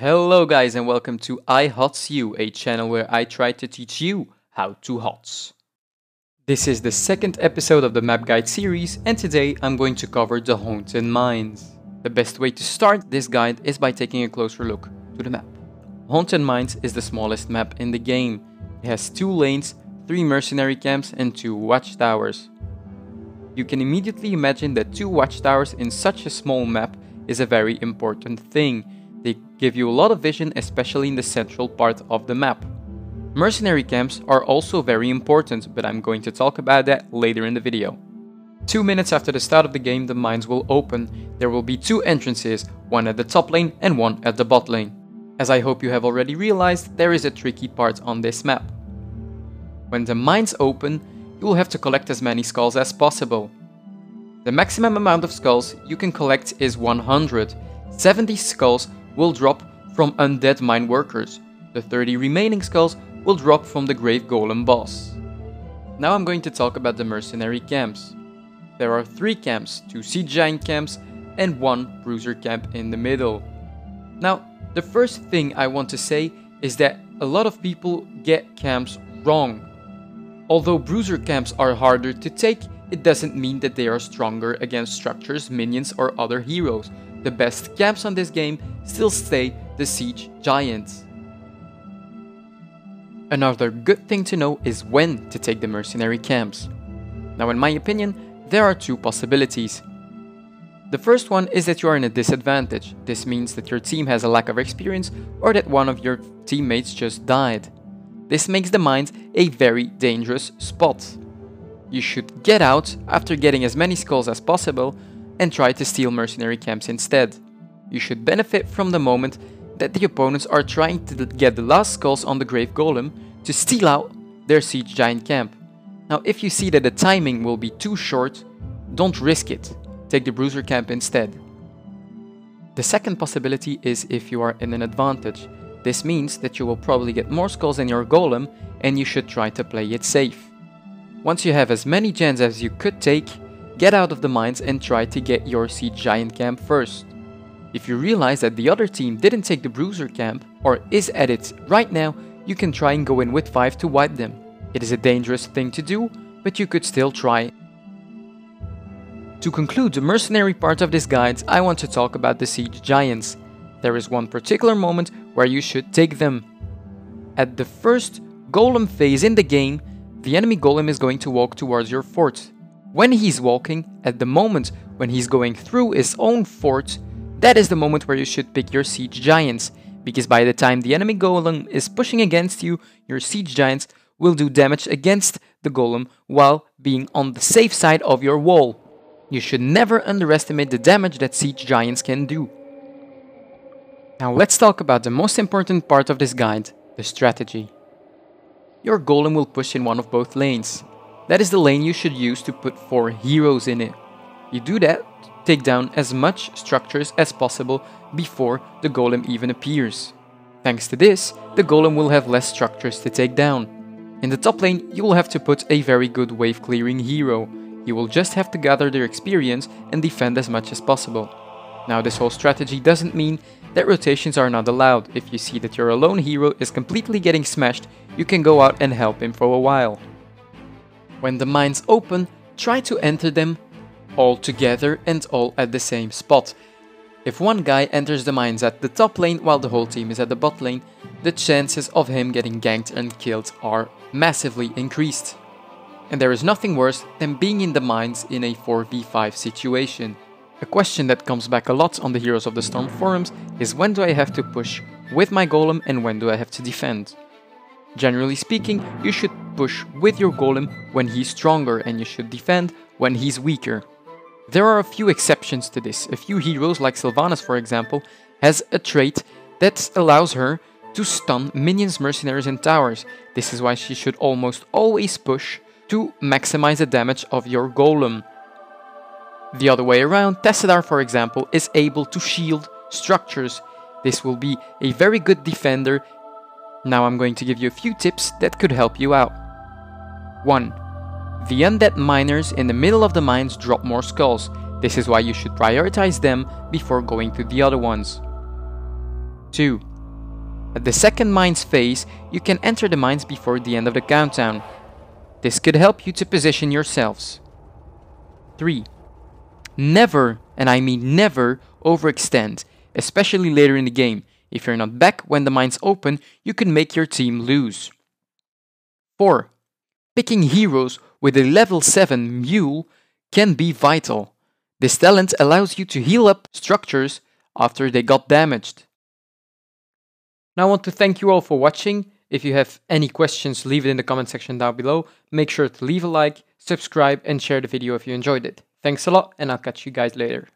Hello guys and welcome to iHOTSu, a channel where I try to teach you how to HOTS. This is the second episode of the map guide series and today I'm going to cover the Haunted Mines. The best way to start this guide is by taking a closer look to the map. Haunted Mines is the smallest map in the game. It has 2 lanes, 3 mercenary camps and 2 watchtowers. You can immediately imagine that 2 watchtowers in such a small map is a very important thing. They give you a lot of vision, especially in the central part of the map. Mercenary camps are also very important, but I'm going to talk about that later in the video. 2 minutes after the start of the game, the mines will open. There will be 2 entrances, one at the top lane and one at the bot lane. As I hope you have already realized, there is a tricky part on this map. When the mines open, you will have to collect as many skulls as possible. The maximum amount of skulls you can collect is 100. 70 skulls will drop from undead mine workers. The 30 remaining skulls will drop from the Grave Golem boss. Now I'm going to talk about the mercenary camps. There are 3 camps, 2 siege giant camps and 1 bruiser camp in the middle. Now, the first thing I want to say is that a lot of people get camps wrong. Although bruiser camps are harder to take, it doesn't mean that they are stronger against structures, minions or other heroes. The best camps on this game still stay the siege giants. Another good thing to know is when to take the mercenary camps. Now in my opinion, there are 2 possibilities. The first one is that you are in a disadvantage. This means that your team has a lack of experience or that one of your teammates just died. This makes the mines a very dangerous spot. You should get out after getting as many skulls as possible and try to steal mercenary camps instead. You should benefit from the moment that the opponents are trying to get the last skulls on the Grave Golem to steal out their siege giant camp. Now if you see that the timing will be too short, don't risk it. Take the bruiser camp instead. The second possibility is if you are in an advantage. This means that you will probably get more skulls in your golem and you should try to play it safe. Once you have as many gens as you could take, get out of the mines and try to get your siege giant camp first. If you realize that the other team didn't take the bruiser camp or is at it right now, you can try and go in with 5 to wipe them. It is a dangerous thing to do, but you could still try. To conclude the mercenary part of this guide, I want to talk about the siege giants. There is one particular moment where you should take them. At the first golem phase in the game, the enemy golem is going to walk towards your fort. When he's walking, at the moment when he's going through his own fort, that is the moment where you should pick your siege giants, because by the time the enemy golem is pushing against you, your siege giants will do damage against the golem while being on the safe side of your wall. You should never underestimate the damage that siege giants can do. Now let's talk about the most important part of this guide, the strategy. Your golem will push in one of both lanes. That is the lane you should use to put 4 heroes in it. You do that, take down as much structures as possible before the golem even appears. Thanks to this, the golem will have less structures to take down. In the top lane, you will have to put a very good wave clearing hero. You will just have to gather their experience and defend as much as possible. Now this whole strategy doesn't mean that rotations are not allowed. If you see that your alone hero is completely getting smashed, you can go out and help him for a while. When the mines open, try to enter them all together and all at the same spot. If one guy enters the mines at the top lane while the whole team is at the bot lane, the chances of him getting ganked and killed are massively increased. And there is nothing worse than being in the mines in a 4v5 situation. A question that comes back a lot on the Heroes of the Storm forums is when do I have to push with my golem and when do I have to defend? Generally speaking, you should push with your golem when he's stronger and you should defend when he's weaker. There are a few exceptions to this. A few heroes like Sylvanas for example has a trait that allows her to stun minions, mercenaries and towers. This is why she should almost always push to maximize the damage of your golem. The other way around, Tessadar for example is able to shield structures. This will be a very good defender. Now I'm going to give you a few tips that could help you out. 1. The undead miners in the middle of the mines drop more skulls. This is why you should prioritize them before going to the other ones. 2. At the second mines phase, you can enter the mines before the end of the countdown. This could help you to position yourselves. 3. Never, and I mean never, overextend, especially later in the game. If you're not back when the mines open, you can make your team lose. 4. Picking heroes with a level 7 mule can be vital. This talent allows you to heal up structures after they got damaged. Now I want to thank you all for watching. If you have any questions, leave it in the comment section down below. Make sure to leave a like, subscribe and share the video if you enjoyed it. Thanks a lot and I'll catch you guys later.